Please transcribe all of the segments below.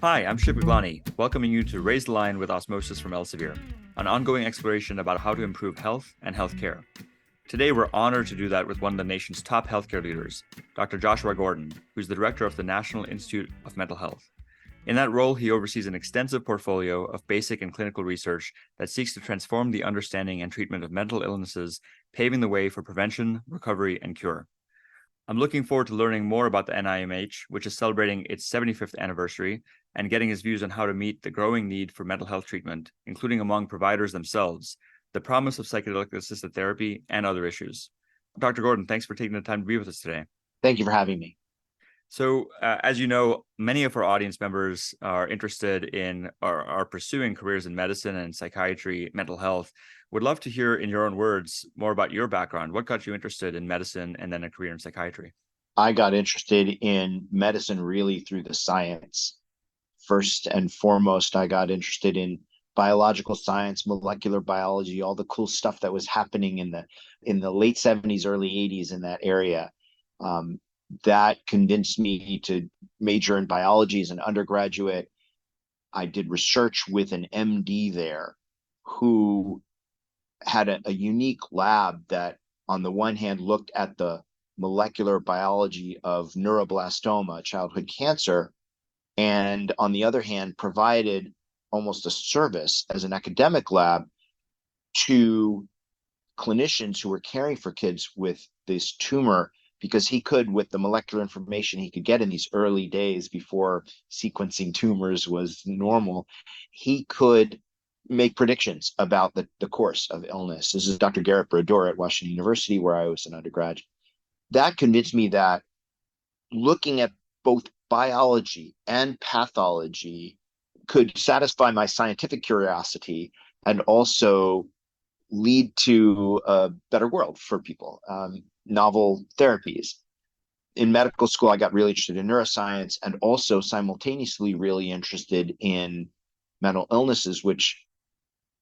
Hi, I'm Shiv Gaglani, welcoming you to Raise the Line with Osmosis from Elsevier, an ongoing exploration about how to improve health and healthcare. Today, we're honored to do that with one of the nation's top healthcare leaders, Dr. Joshua Gordon, who's the director of the National Institute of Mental Health. In that role, he oversees an extensive portfolio of basic and clinical research that seeks to transform the understanding and treatment of mental illnesses, paving the way for prevention, recovery, and cure. I'm looking forward to learning more about the NIMH, which is celebrating its 75th anniversary, and getting his views on how to meet the growing need for mental health treatment, including among providers themselves, the promise of psychedelic-assisted therapy, and other issues. Dr. Gordon, thanks for taking the time to be with us today. Thank you for having me. So, as you know, many of our audience members are interested in or are pursuing careers in medicine and psychiatry, mental health. Would love to hear in your own words more about your background. What got you interested in medicine and then a career in psychiatry? I got interested in medicine really through the science. First and foremost, I got interested in biological science, molecular biology, all the cool stuff that was happening in the late 70s, early 80s in that area. That convinced me to major in biology as an undergraduate. I did research with an MD there who had a unique lab that, on the one hand, looked at the molecular biology of neuroblastoma, childhood cancer, and on the other hand, provided almost a service as an academic lab to clinicians who were caring for kids with this tumor, because he could, with the molecular information he could get in these early days before sequencing tumors was normal, he could make predictions about the course of illness. This is Dr. Garrett Brodeur at Washington University, where I was an undergraduate. That convinced me that looking at both biology and pathology could satisfy my scientific curiosity and also lead to a better world for people, novel therapies. In medical school, I got really interested in neuroscience and also simultaneously really interested in mental illnesses, which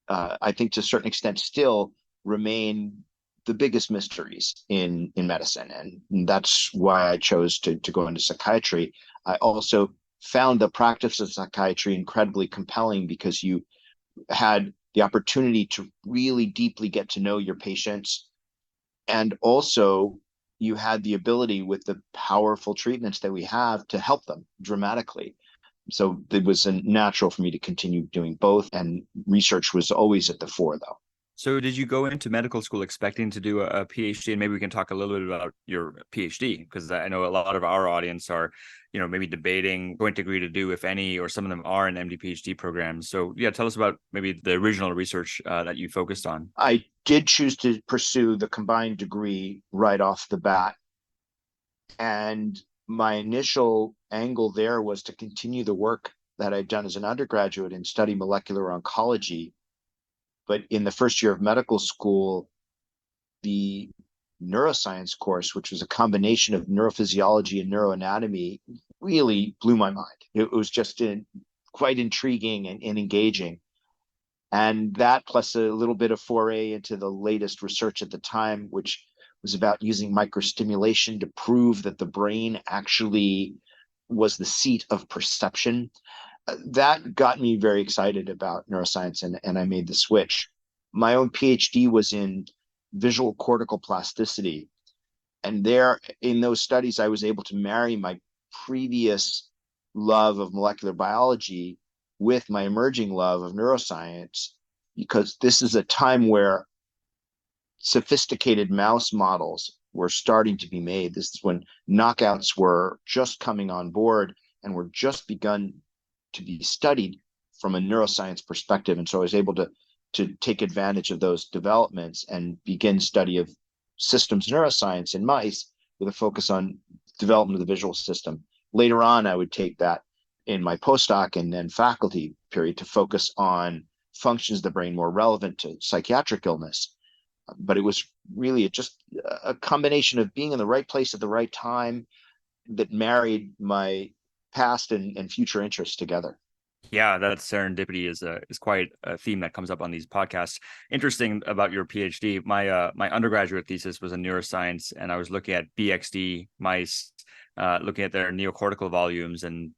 I think to a certain extent still remain the biggest mysteries in medicine. And that's why I chose to go into psychiatry. I also found the practice of psychiatry incredibly compelling because you had the opportunity to really deeply get to know your patients. And also you had the ability, with the powerful treatments that we have, to help them dramatically. So it was natural for me to continue doing both. And research was always at the fore, though. So did you go into medical school expecting to do a PhD? And maybe we can talk a little bit about your PhD, because I know a lot of our audience are, maybe debating what degree to do, if any, or some of them are in MD PhD programs. So yeah, tell us about maybe the original research that you focused on. I did choose to pursue the combined degree right off the bat. And my initial angle there was to continue the work that I'd done as an undergraduate and study molecular oncology. But in the first year of medical school, the neuroscience course, which was a combination of neurophysiology and neuroanatomy, really blew my mind. It was just quite intriguing and engaging. And that, plus a little bit of foray into the latest research at the time, which was about using microstimulation to prove that the brain actually was the seat of perception. That got me very excited about neuroscience, and I made the switch. My own PhD was in visual cortical plasticity. And there, in those studies, I was able to marry my previous love of molecular biology with my emerging love of neuroscience, because this is a time where sophisticated mouse models were starting to be made. This is when knockouts were just coming on board and were just begun to be studied from a neuroscience perspective. And so I was able to take advantage of those developments and begin study of systems neuroscience in mice with a focus on development of the visual system. Later on, I would take that in my postdoc and then faculty period to focus on functions of the brain more relevant to psychiatric illness. But it was really just a combination of being in the right place at the right time that married my past and future interests together. Yeah, that serendipity is quite a theme that comes up on these podcasts. Interesting about your PhD. My undergraduate thesis was in neuroscience, and I was looking at BXD mice, looking at their neocortical volumes and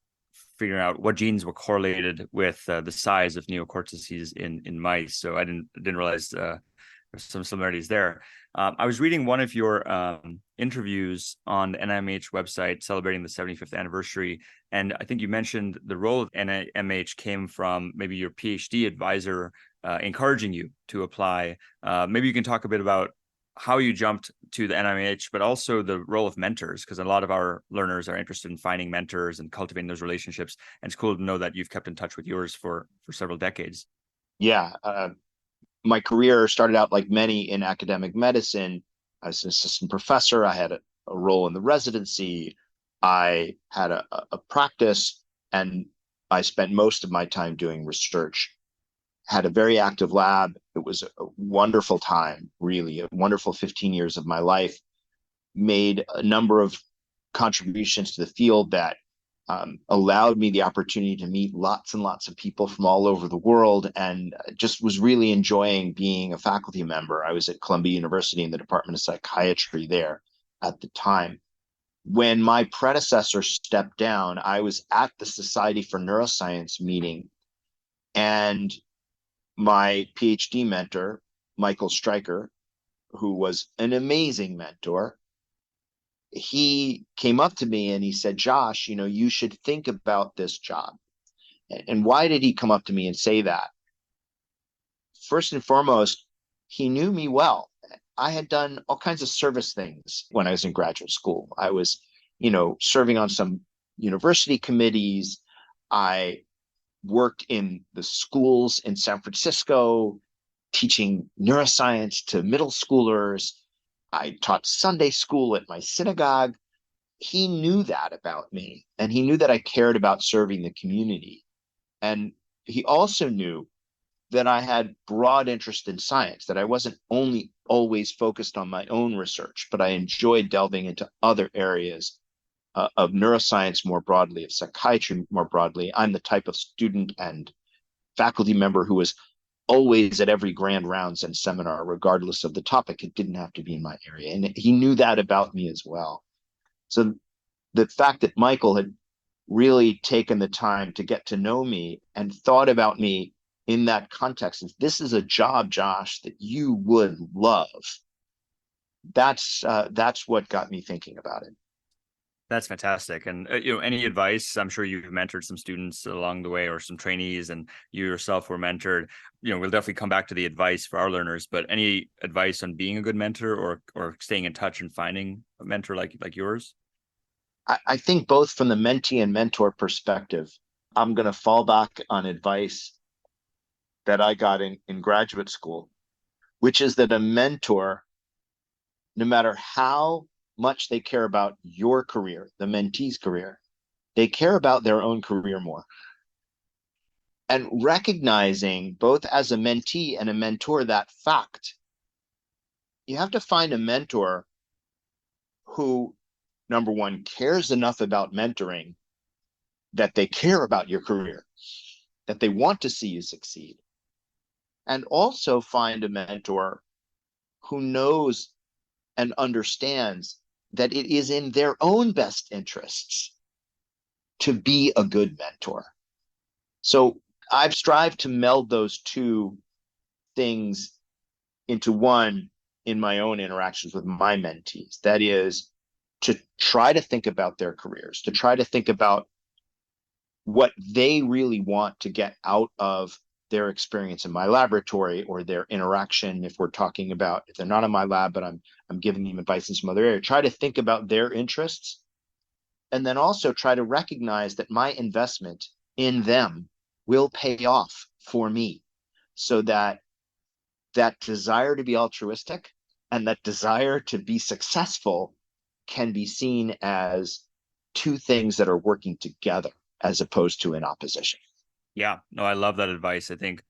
figuring out what genes were correlated with the size of neocortices in mice. So I didn't realize there's some similarities there. I was reading one of your interviews on the NIMH website celebrating the 75th anniversary, and I think you mentioned the role of NIMH came from maybe your PhD advisor encouraging you to apply. Maybe you can talk a bit about how you jumped to the NIMH, but also the role of mentors, because a lot of our learners are interested in finding mentors and cultivating those relationships. And it's cool to know that you've kept in touch with yours for several decades. Yeah. My career started out like many in academic medicine. I was an assistant professor. I had a role in the residency. I had a practice, and I spent most of my time doing research. Had a very active lab. It was a wonderful time, really, a wonderful 15 years of my life. Made a number of contributions to the field that allowed me the opportunity to meet lots and lots of people from all over the world, and just was really enjoying being a faculty member. I was at Columbia University in the Department of Psychiatry there at the time. When my predecessor stepped down, I was at the Society for Neuroscience meeting, and my PhD mentor, Michael Stryker, who was an amazing mentor, he came up to me and he said, Josh, you should think about this job. And why did he come up to me and say that? First and foremost, he knew me well. I had done all kinds of service things when I was in graduate school. I was, serving on some university committees. I worked in the schools in San Francisco, teaching neuroscience to middle schoolers. I taught Sunday school at my synagogue. He knew that about me, and he knew that I cared about serving the community. And he also knew that I had broad interest in science, that I wasn't only always focused on my own research, but I enjoyed delving into other areas of neuroscience more broadly, of psychiatry more broadly. I'm the type of student and faculty member who was always at every grand rounds and seminar, regardless of the topic. It didn't have to be in my area. And he knew that about me as well. So the fact that Michael had really taken the time to get to know me and thought about me in that context, if this is a job, Josh, that you would love, that's what got me thinking about it. That's fantastic. And any advice? I'm sure you've mentored some students along the way, or some trainees, and you yourself were mentored. We'll definitely come back to the advice for our learners, but any advice on being a good mentor, or staying in touch and finding a mentor like yours? I think both from the mentee and mentor perspective, I'm going to fall back on advice that I got in graduate school, which is that a mentor, no matter how much they care about your career, the mentee's career, they care about their own career more. And recognizing both as a mentee and a mentor that fact, you have to find a mentor who, number one, cares enough about mentoring that they care about your career, that they want to see you succeed. And also find a mentor who knows and understands that it is in their own best interests to be a good mentor. So I've strived to meld those two things into one in my own interactions with my mentees. That is, to try to think about their careers, to try to think about what they really want to get out of their experience in my laboratory, or their interaction, if we're talking about, if they're not in my lab, but I'm giving them advice in some other area. Try to think about their interests, and then also try to recognize that my investment in them will pay off for me, so that desire to be altruistic and that desire to be successful can be seen as two things that are working together as opposed to in opposition. Yeah, no, I love that advice. I think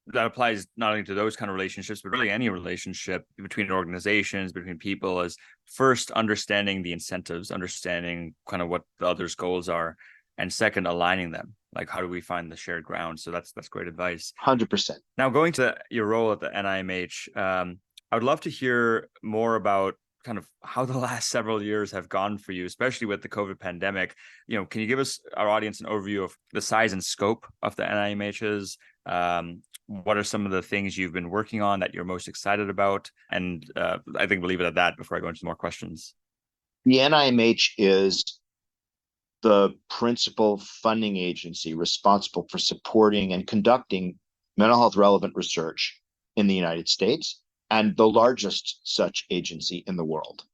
that applies not only to those kind of relationships, but really any relationship between organizations, between people, is first understanding the incentives, understanding kind of what the other's goals are, and second, aligning them. Like, how do we find the shared ground? So that's great advice. 100%. Now, going to your role at the NIMH, I would love to hear more about kind of how the last several years have gone for you, especially with the COVID pandemic. Can you give us, our audience, an overview of the size and scope of the NIMHs? What are some of the things you've been working on that you're most excited about? And I think we'll leave it at that before I go into more questions. The NIMH is the principal funding agency responsible for supporting and conducting mental health relevant research in the United States, and the largest such agency in the world.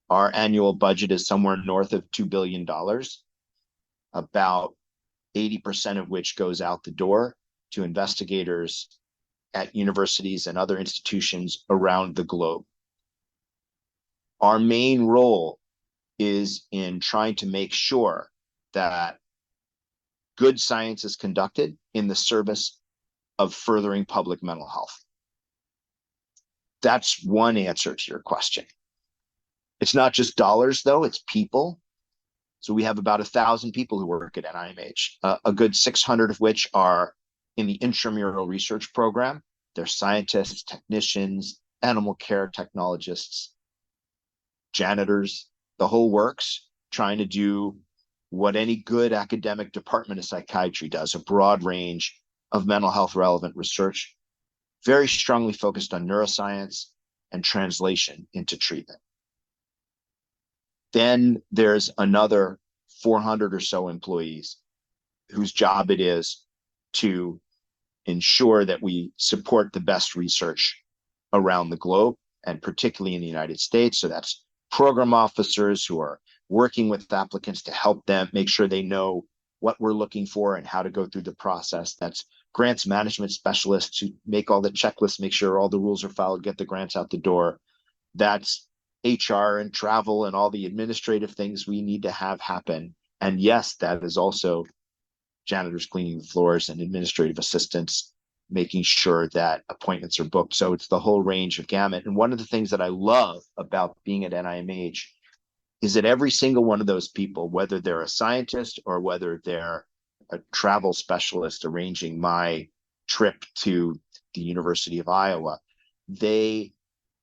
Our annual budget is somewhere north of $2 billion, about 80% of which goes out the door to investigators at universities and other institutions around the globe. Our main role is in trying to make sure that good science is conducted in the service of furthering public mental health. That's one answer to your question. It's not just dollars, though, it's people. So we have about 1,000 people who work at NIMH, a good 600 of which are in the intramural research program. They're scientists, technicians, animal care technologists, janitors, the whole works, trying to do what any good academic department of psychiatry does, a broad range of mental health relevant research, very strongly focused on neuroscience and translation into treatment. Then there's another 400 or so employees whose job it is to ensure that we support the best research around the globe, and particularly in the United States. So that's program officers who are working with applicants to help them make sure they know what we're looking for and how to go through the process. That's grants management specialists who make all the checklists, make sure all the rules are followed, get the grants out the door. That's HR and travel and all the administrative things we need to have happen. And yes, that is also janitors cleaning the floors and administrative assistants making sure that appointments are booked. So it's the whole range of gamut. And one of the things that I love about being at NIMH is that every single one of those people, whether they're a scientist or whether they're a travel specialist arranging my trip to the University of Iowa, they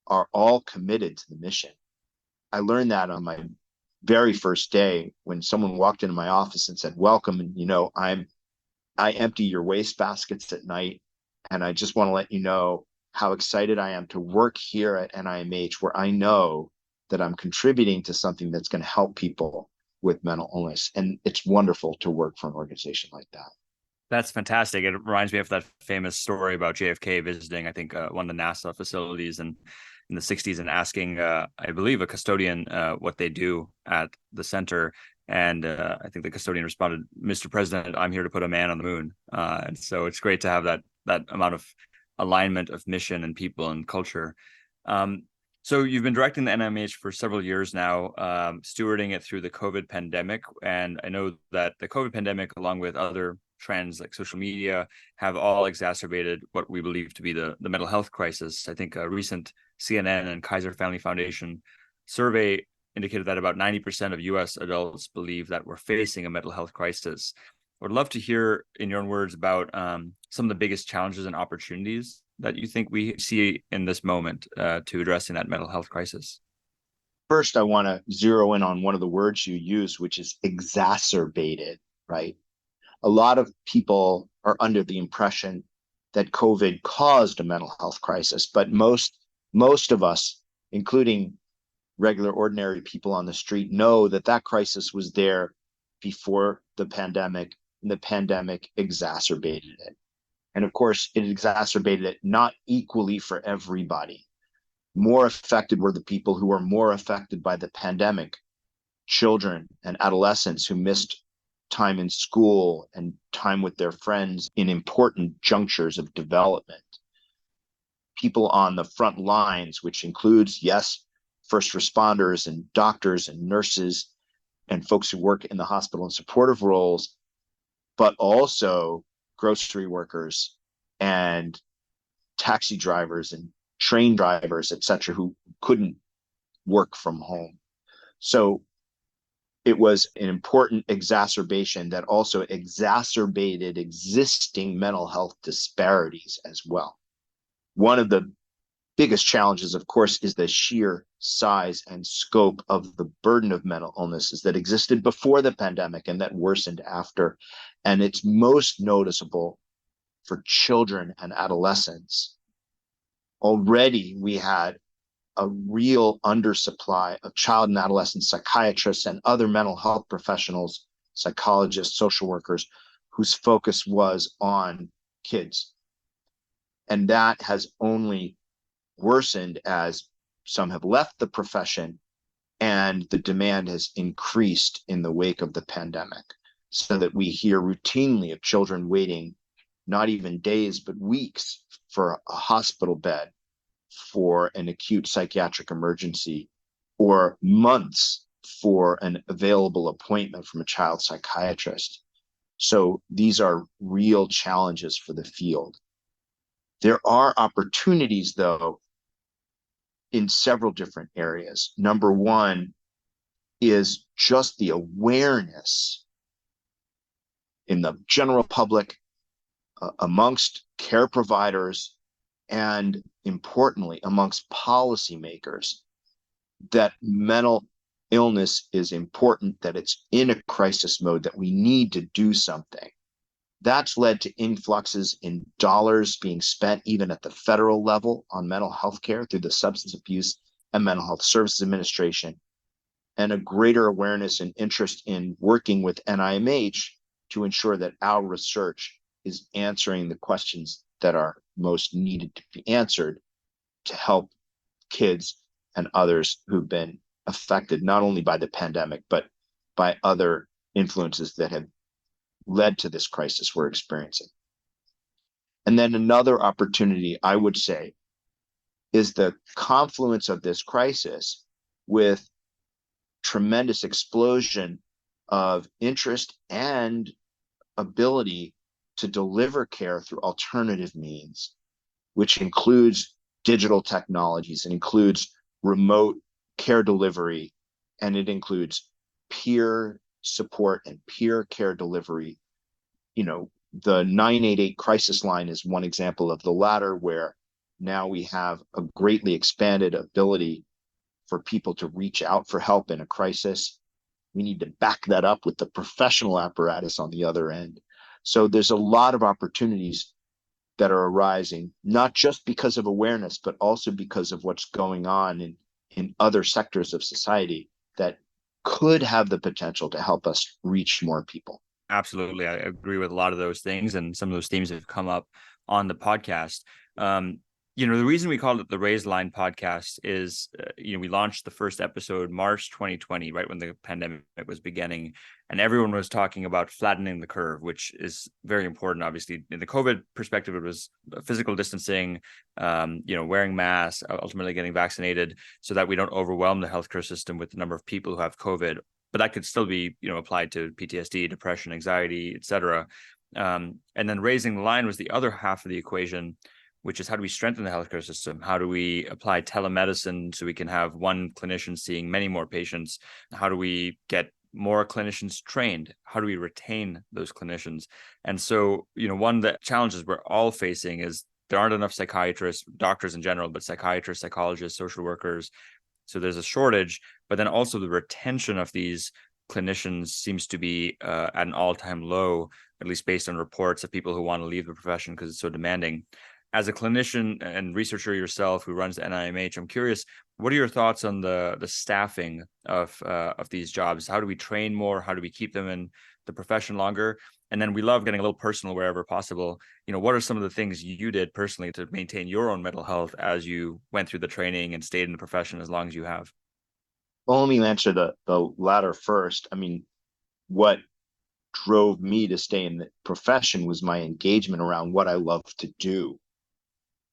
are all committed to the mission. I learned that on my very first day when someone walked into my office and said, "Welcome, and I empty your waste baskets at night, and I just want to let you know how excited I am to work here at NIMH, where I know that I'm contributing to something that's going to help people with mental illness." And it's wonderful to work for an organization like that. That's fantastic. It reminds me of that famous story about JFK visiting, I think, one of the NASA facilities in the 60s and asking, I believe, a custodian what they do at the center. And I think the custodian responded, "Mr. President, I'm here to put a man on the moon." And so it's great to have that amount of alignment of mission and people and culture. So you've been directing the NIMH for several years now, stewarding it through the COVID pandemic. And I know that the COVID pandemic, along with other trends like social media, have all exacerbated what we believe to be the mental health crisis. I think a recent CNN and Kaiser Family Foundation survey indicated that about 90% of US adults believe that we're facing a mental health crisis. I would love to hear, in your own words, about some of the biggest challenges and opportunities that you think we see in this moment to addressing that mental health crisis. First, I want to zero in on one of the words you use, which is exacerbated, right? A lot of people are under the impression that COVID caused a mental health crisis, but most of us, including regular, ordinary people on the street, know that crisis was there before the pandemic, and the pandemic exacerbated it. And of course, it exacerbated it not equally for everybody. More affected were the people who were more affected by the pandemic, children and adolescents who missed time in school and time with their friends in important junctures of development. People on the front lines, which includes, yes, first responders and doctors and nurses and folks who work in the hospital and supportive roles, but also grocery workers and taxi drivers and train drivers, et cetera, who couldn't work from home. So it was an important exacerbation that also exacerbated existing mental health disparities as well. One of the biggest challenges, of course, is the sheer size and scope of the burden of mental illnesses that existed before the pandemic and that worsened after. And it's most noticeable for children and adolescents. Already, we had a real undersupply of child and adolescent psychiatrists and other mental health professionals, psychologists, social workers, whose focus was on kids. And that has only worsened as some have left the profession and the demand has increased in the wake of the pandemic, so that we hear routinely of children waiting not even days, but weeks for a hospital bed for an acute psychiatric emergency, or months for an available appointment from a child psychiatrist. So these are real challenges for the field. There are opportunities, though, in several different areas. Number one is just the awareness in the general public, amongst care providers, and importantly, amongst policymakers, that mental illness is important, that it's in a crisis mode, that we need to do something. That's led to influxes in dollars being spent even at the federal level on mental health care through the Substance Abuse and Mental Health Services Administration, and a greater awareness and interest in working with NIMH to ensure that our research is answering the questions that are most needed to be answered to help kids and others who've been affected not only by the pandemic, but by other influences that have led to this crisis we're experiencing. And then another opportunity, I would say, is the confluence of this crisis with tremendous explosion of interest and ability to deliver care through alternative means, which includes digital technologies, it includes remote care delivery, and it includes peer support and peer care delivery. You know, the 988 crisis line is one example of the latter, where now we have a greatly expanded ability for people to reach out for help in a crisis. We need to back that up with the professional apparatus on the other end. So there's a lot of opportunities that are arising, not just because of awareness, but also because of what's going on in other sectors of society that could have the potential to help us reach more people. Absolutely. I agree with a lot of those things, and some of those themes have come up on the podcast. The reason we called it the Raise Line podcast is, we launched the first episode March 2020, right when the pandemic was beginning, and everyone was talking about flattening the curve, which is very important. Obviously, in the COVID perspective, it was physical distancing, wearing masks, ultimately getting vaccinated, so that we don't overwhelm the healthcare system with the number of people who have COVID. But that could still be, applied to PTSD, depression, anxiety, etc. And then raising the line was the other half of the equation, which is how do we strengthen the healthcare system? How do we apply telemedicine so we can have one clinician seeing many more patients? How do we get more clinicians trained? How do we retain those clinicians? And so, one of the challenges we're all facing is there aren't enough psychiatrists, doctors in general, but psychiatrists, psychologists, social workers. So there's a shortage, but then also the retention of these clinicians seems to be at an all-time low, at least based on reports of people who want to leave the profession because it's so demanding. As a clinician and researcher yourself who runs the NIMH, I'm curious, what are your thoughts on the staffing of these jobs? How do we train more? How do we keep them in the profession longer? And then we love getting a little personal wherever possible. What are some of the things you did personally to maintain your own mental health as you went through the training and stayed in the profession as long as you have? Well, let me answer the latter first. I mean, what drove me to stay in the profession was my engagement around what I love to do.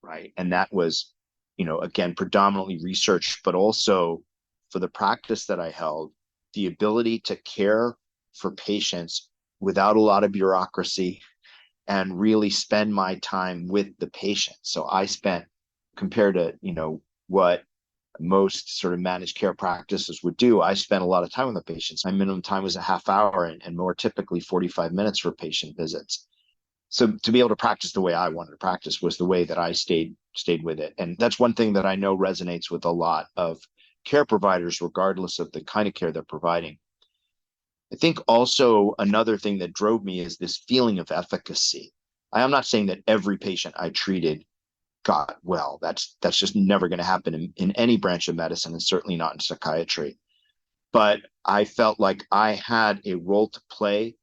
Right. And that was, again, predominantly research, but also for the practice that I held, the ability to care for patients without a lot of bureaucracy and really spend my time with the patient. So I spent, compared to, what most sort of managed care practices would do, I spent a lot of time with the patients. My minimum time was a half hour and more typically 45 minutes for patient visits. So to be able to practice the way I wanted to practice was the way that I stayed with it. And that's one thing that I know resonates with a lot of care providers, regardless of the kind of care they're providing. I think also another thing that drove me is this feeling of efficacy. I am not saying that every patient I treated got well. That's just never going to happen in any branch of medicine, and certainly not in psychiatry. But I felt like I had a role to play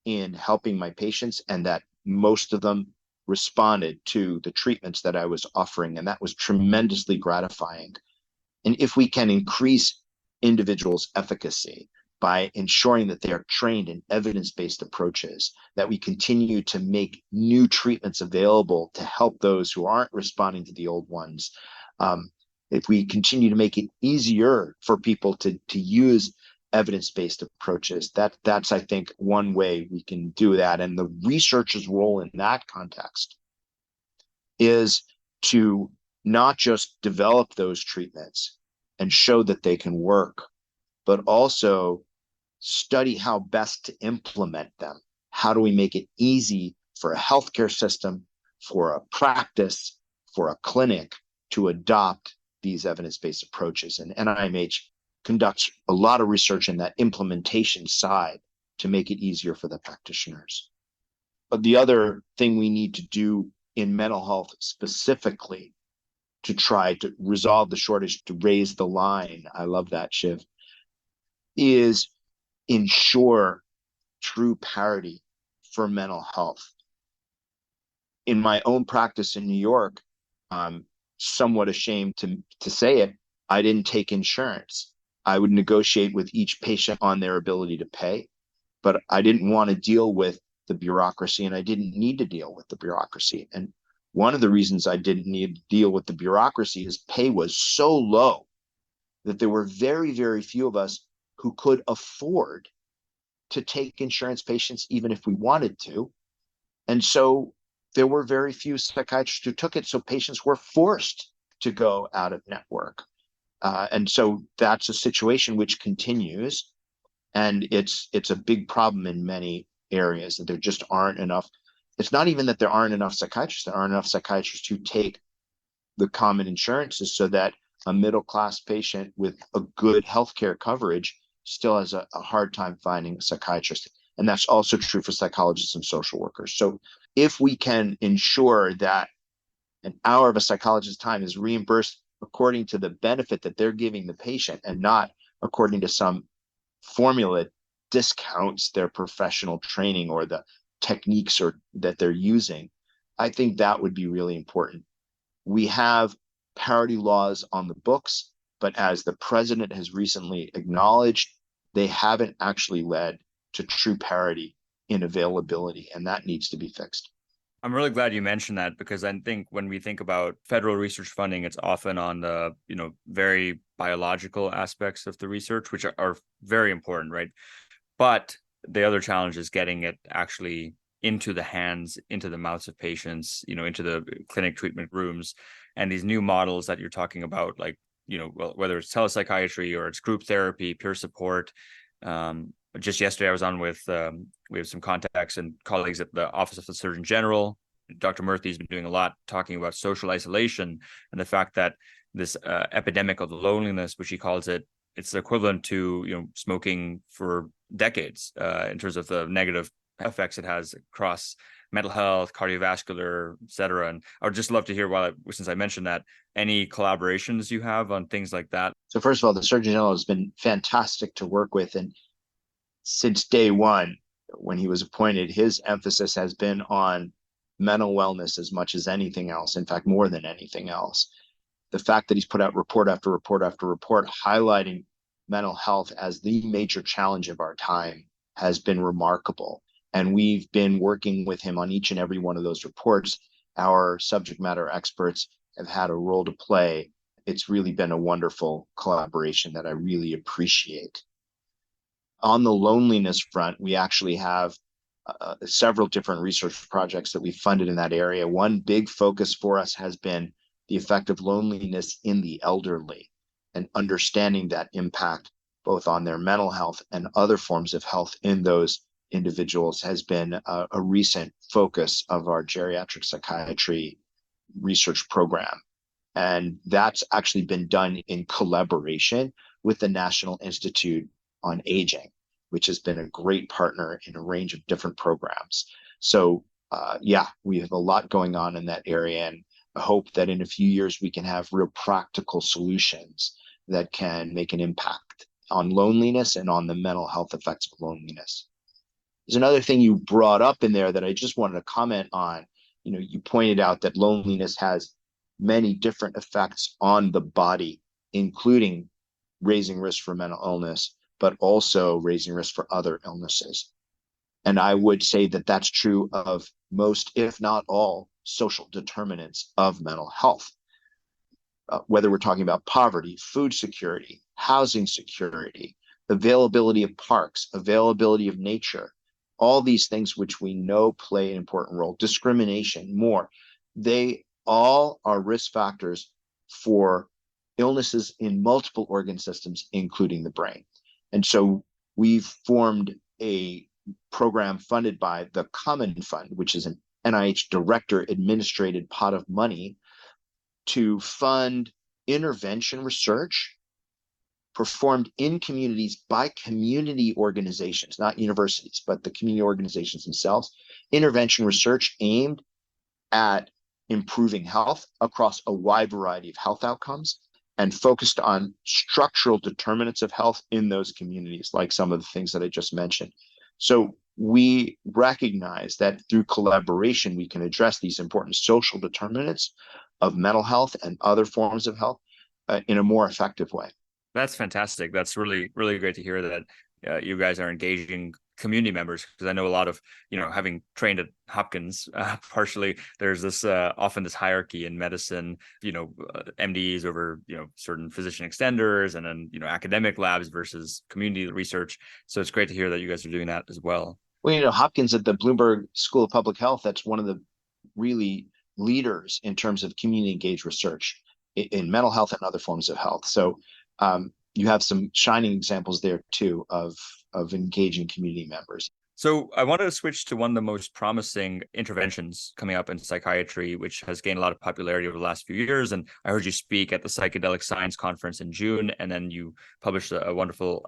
in helping my patients, and that most of them responded to the treatments that I was offering. And that was tremendously gratifying. And if we can increase individuals' efficacy by ensuring that they are trained in evidence-based approaches, that we continue to make new treatments available to help those who aren't responding to the old ones, if we continue to make it easier for people to use evidence-based approaches, that's I think one way we can do that. And the researcher's role in that context is to not just develop those treatments and show that they can work, but also study how best to implement them. How do we make it easy for a healthcare system, for a practice, for a clinic to adopt these evidence-based approaches? And NIMH conducts a lot of research in that implementation side to make it easier for the practitioners. But the other thing we need to do in mental health specifically to try to resolve the shortage, to raise the line, I love that, Shiv, is ensure true parity for mental health. In my own practice in New York, I'm somewhat ashamed to say it, I didn't take insurance. I would negotiate with each patient on their ability to pay, but I didn't want to deal with the bureaucracy, and I didn't need to deal with the bureaucracy. And one of the reasons I didn't need to deal with the bureaucracy is pay was so low that there were very, very few of us who could afford to take insurance patients, even if we wanted to. And so there were very few psychiatrists who took it. So patients were forced to go out of network. And so that's a situation which continues. And it's a big problem in many areas that there just aren't enough. It's not even that there aren't enough psychiatrists. There aren't enough psychiatrists who take the common insurances, so that a middle-class patient with a good healthcare coverage still has a hard time finding a psychiatrist. And that's also true for psychologists and social workers. So if we can ensure that an hour of a psychologist's time is reimbursed according to the benefit that they're giving the patient, and not according to some formula discounts their professional training or the techniques that they're using, I think that would be really important. We have parity laws on the books, but as the president has recently acknowledged, they haven't actually led to true parity in availability, and that needs to be fixed. I'm really glad you mentioned that, because I think when we think about federal research funding, it's often on the, very biological aspects of the research, which are very important, right? But the other challenge is getting it actually into the hands, into the mouths of patients, into the clinic treatment rooms. And these new models that you're talking about, like, whether it's telepsychiatry or it's group therapy, peer support. Just yesterday, I was on with, we have some contacts and colleagues at the Office of the Surgeon General. Dr. Murthy's been doing a lot talking about social isolation and the fact that this epidemic of loneliness, which he calls it, it's equivalent to smoking for decades in terms of the negative effects it has across mental health, cardiovascular, et cetera. And I would just love to hear, since I mentioned that, any collaborations you have on things like that. So first of all, the Surgeon General has been fantastic to work with. And since day one, when he was appointed, his emphasis has been on mental wellness as much as anything else. In fact, more than anything else. The fact that he's put out report after report after report highlighting mental health as the major challenge of our time has been remarkable. And we've been working with him on each and every one of those reports. Our subject matter experts have had a role to play. It's really been a wonderful collaboration that I really appreciate. On the loneliness front, we actually have several different research projects that we funded in that area. One big focus for us has been the effect of loneliness in the elderly, and understanding that impact both on their mental health and other forms of health in those individuals has been a recent focus of our geriatric psychiatry research program. And that's actually been done in collaboration with the National Institute on Aging, which has been a great partner in a range of different programs. So yeah, we have a lot going on in that area, and I hope that in a few years we can have real practical solutions that can make an impact on loneliness and on the mental health effects of loneliness. There's another thing you brought up in there that I just wanted to comment on. You know, you pointed out that loneliness has many different effects on the body, including raising risk for mental illness, but also raising risk for other illnesses. And I would say that that's true of most, if not all, social determinants of mental health. Whether we're talking about poverty, food security, housing security, availability of parks, availability of nature, all these things which we know play an important role, discrimination, more, they all are risk factors for illnesses in multiple organ systems, including the brain. And so we've formed a program funded by the Common Fund, which is an NIH director administrated pot of money to fund intervention research performed in communities by community organizations, not universities, but the community organizations themselves, intervention research aimed at improving health across a wide variety of health outcomes and focused on structural determinants of health in those communities, like some of the things that I just mentioned. So we recognize that through collaboration, we can address these important social determinants of mental health and other forms of health in a more effective way. That's fantastic. That's really, really great to hear that you guys are engaging community members, because I know a lot of, having trained at Hopkins, partially, there's this often this hierarchy in medicine, MDs over, certain physician extenders, and then, academic labs versus community research. So it's great to hear that you guys are doing that as well. Well, Hopkins at the Bloomberg School of Public Health, that's one of the really leaders in terms of community engaged research in mental health and other forms of health. So you have some shining examples there too of engaging community members. So I wanted to switch to one of the most promising interventions coming up in psychiatry, which has gained a lot of popularity over the last few years. And I heard you speak at the Psychedelic Science Conference in June, and then you published a wonderful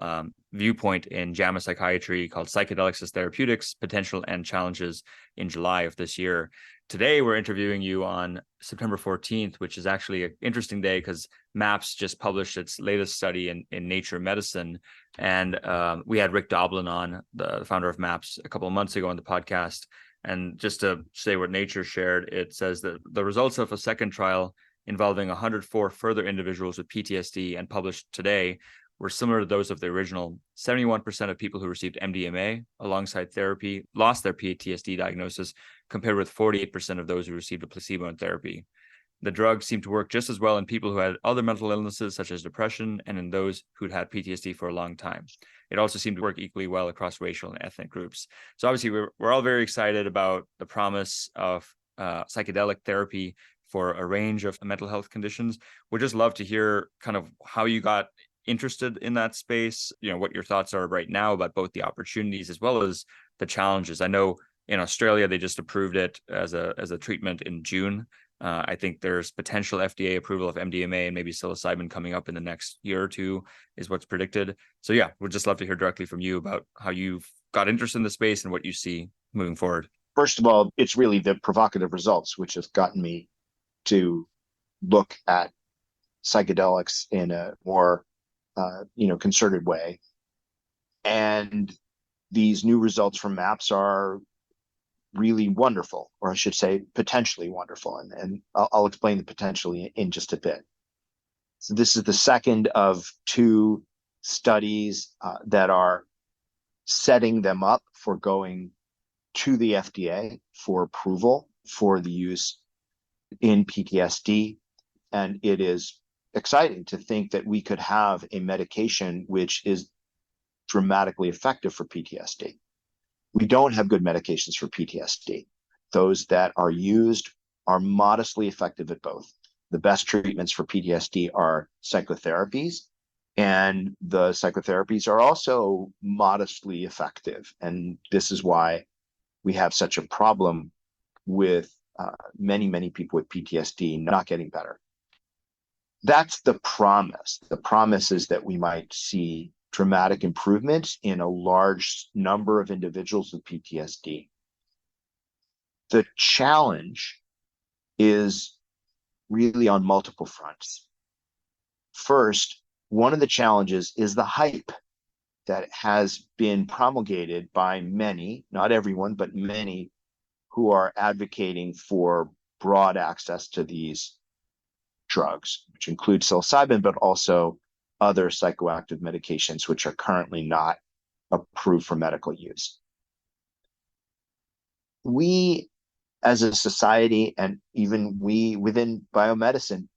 viewpoint in JAMA Psychiatry called Psychedelics as Therapeutics, Potential and Challenges in July of this year. Today, we're interviewing you on September 14th, which is actually an interesting day because MAPS just published its latest study in Nature Medicine. And we had Rick Doblin on, the founder of MAPS, a couple of months ago on the podcast. And just to say what Nature shared, it says that the results of a second trial involving 104 further individuals with PTSD and published today were similar to those of the original. 71% of people who received MDMA alongside therapy lost their PTSD diagnosis, compared with 48% of those who received a placebo in therapy. The drug seemed to work just as well in people who had other mental illnesses, such as depression, and in those who'd had PTSD for a long time. It also seemed to work equally well across racial and ethnic groups. So obviously, we're all very excited about the promise of psychedelic therapy for a range of mental health conditions. We'd just love to hear kind of how you got interested in that space, what your thoughts are right now about both the opportunities as well as the challenges. I know in Australia, they just approved it as a treatment in June. I think there's potential FDA approval of MDMA and maybe psilocybin coming up in the next year or two is what's predicted. So yeah, we'd just love to hear directly from you about how you've got interested in the space and what you see moving forward. First of all, it's really the provocative results which have gotten me to look at psychedelics in a more concerted way. And these new results from MAPS are really wonderful, or I should say potentially wonderful. And I'll explain the potentially in just a bit. So this is the second of two studies that are setting them up for going to the FDA for approval for the use in PTSD. And it is exciting to think that we could have a medication which is dramatically effective for PTSD. We don't have good medications for PTSD. Those that are used are modestly effective at both. The best treatments for PTSD are psychotherapies, And the psychotherapies are also modestly effective. And this is why we have such a problem with many, many people with PTSD not getting better. That's the promise. The promise is that we might see dramatic improvements in a large number of individuals with PTSD. The challenge is really on multiple fronts. First, one of the challenges is the hype that has been promulgated by many, not everyone, but many, who are advocating for broad access to these drugs, which include psilocybin, but also other psychoactive medications, which are currently not approved for medical use. We, as a society, and even we within biomedicine,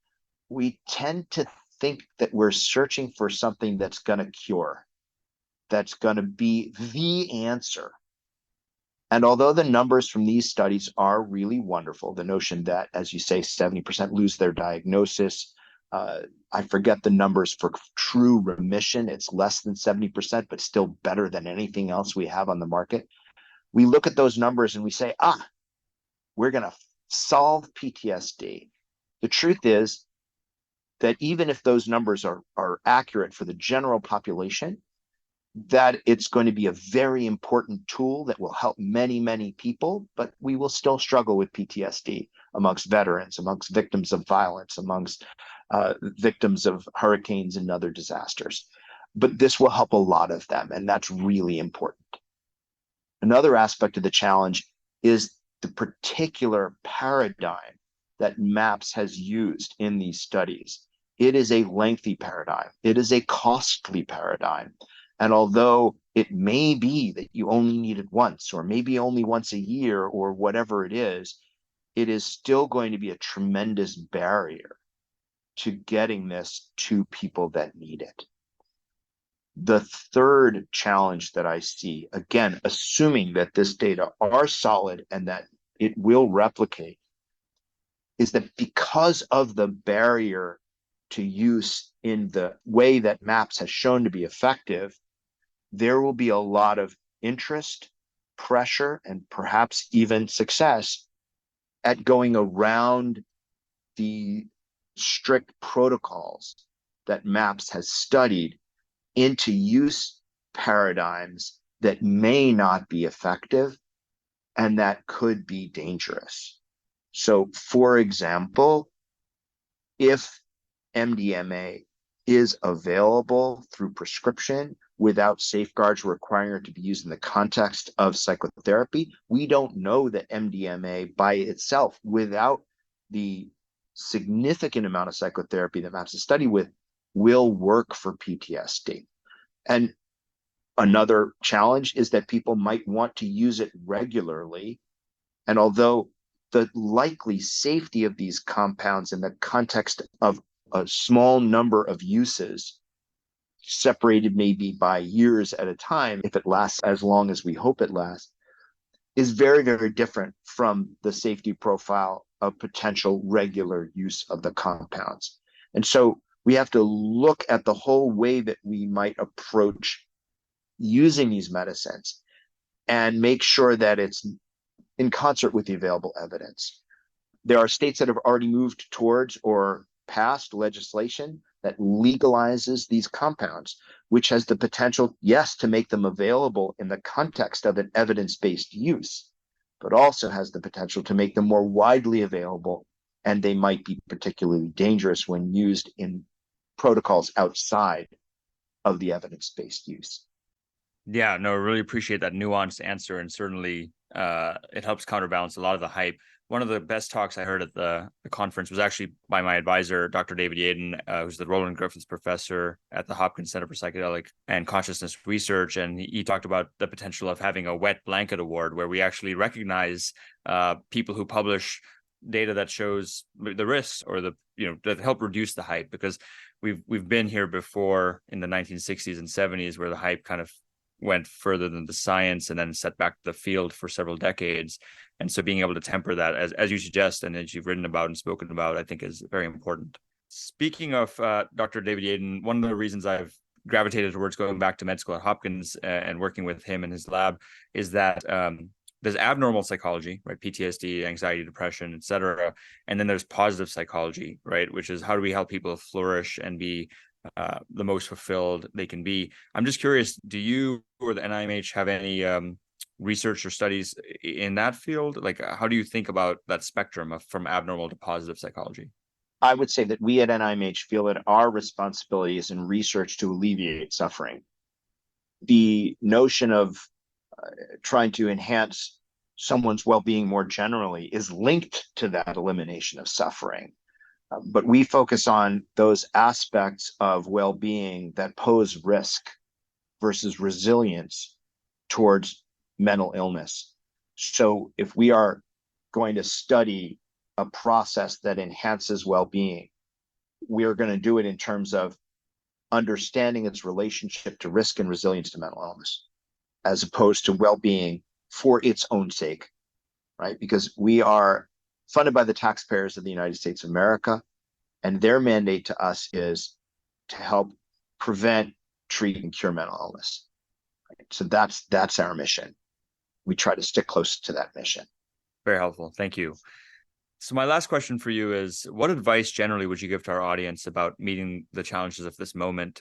we tend to think that we're searching for something that's going to cure, that's going to be the answer. And although the numbers from these studies are really wonderful, the notion that, as you say, 70% lose their diagnosis, I forget the numbers for true remission. It's less than 70%, but still better than anything else we have on the market. We look at those numbers and we say, we're going to solve PTSD. The truth is that even if those numbers are accurate for the general population, that it's going to be a very important tool that will help many, many people, but we will still struggle with PTSD amongst veterans, amongst victims of violence, amongst victims of hurricanes and other disasters. But this will help a lot of them, and that's really important. Another aspect of the challenge is the particular paradigm that MAPS has used in these studies. It is a lengthy paradigm. It is a costly paradigm. And although it may be that you only need it once, or maybe only once a year, or whatever it is still going to be a tremendous barrier to getting this to people that need it. The third challenge that I see, again, assuming that this data are solid and that it will replicate, is that because of the barrier to use in the way that MAPS has shown to be effective, there will be a lot of interest, pressure, and perhaps even success at going around the strict protocols that MAPS has studied into use paradigms that may not be effective and that could be dangerous. So, for example, if MDMA is available through prescription without safeguards requiring it to be used in the context of psychotherapy, we don't know that MDMA by itself, without the significant amount of psychotherapy that MAPS is studied with, will work for PTSD. And another challenge is that people might want to use it regularly. And although the likely safety of these compounds in the context of a small number of uses, separated maybe by years at a time, if it lasts as long as we hope it lasts, is very, very different from the safety profile of potential regular use of the compounds. And so we have to look at the whole way that we might approach using these medicines and make sure that it's in concert with the available evidence. There are states that have already moved towards or passed legislation that legalizes these compounds, which has the potential, yes, to make them available in the context of an evidence-based use, but also has the potential to make them more widely available, and they might be particularly dangerous when used in protocols outside of the evidence-based use. Yeah, no, I really appreciate that nuanced answer, and certainly it helps counterbalance a lot of the hype. One of the best talks I heard at the conference was actually by my advisor, Dr. David Yaden, who's the Roland Griffiths Professor at the Hopkins Center for Psychedelic and Consciousness Research. And he talked about the potential of having a wet blanket award where we actually recognize people who publish data that shows the risks or that help reduce the hype, because we've been here before in the 1960s and 70s where the hype kind of went further than the science and then set back the field for several decades. And so being able to temper that, as you suggest, and as you've written about and spoken about, I think is very important. Speaking of Dr. David Yaden, one of the reasons I've gravitated towards going back to med school at Hopkins and working with him in his lab is that there's abnormal psychology, right? PTSD, anxiety, depression, et cetera. And then there's positive psychology, right? Which is how do we help people flourish and be the most fulfilled they can be. I'm just curious, do you or the NIMH have any research or studies in that field? Like, how do you think about that spectrum from abnormal to positive psychology? I would say that we at NIMH feel that our responsibility is in research to alleviate suffering. The notion of trying to enhance someone's well-being more generally is linked to that elimination of suffering. But we focus on those aspects of well-being that pose risk versus resilience towards mental illness. So if we are going to study a process that enhances well-being, we are going to do it in terms of understanding its relationship to risk and resilience to mental illness, as opposed to well-being for its own sake, right? Because we are funded by the taxpayers of the United States of America, and their mandate to us is to help prevent, treat, and cure mental illness. Right? So that's our mission. We try to stick close to that mission. Very helpful. Thank you. So my last question for you is, what advice generally would you give to our audience about meeting the challenges of this moment,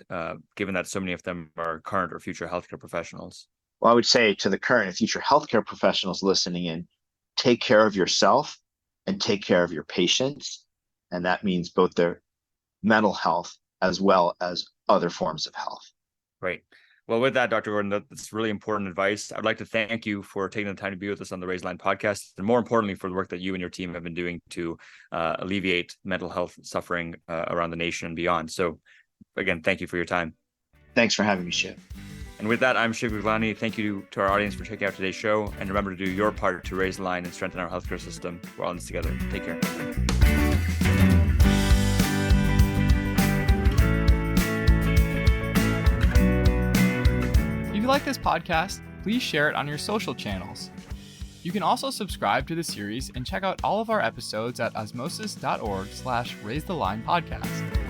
given that so many of them are current or future healthcare professionals? Well, I would say to the current and future healthcare professionals listening in, take care of yourself and take care of your patients. And that means both their mental health as well as other forms of health. Great. Well, with that, Dr. Gordon, that's really important advice. I'd like to thank you for taking the time to be with us on the Raise Line podcast, and more importantly, for the work that you and your team have been doing to alleviate mental health suffering around the nation and beyond. So again, thank you for your time. Thanks for having me, Shiv. And with that, I'm Shiv Gaglani. Thank you to our audience for checking out today's show. And remember to do your part to raise the line and strengthen our healthcare system. We're all in this together. Take care. If you like this podcast, please share it on your social channels. You can also subscribe to the series and check out all of our episodes at osmosis.org/raisethelines podcast.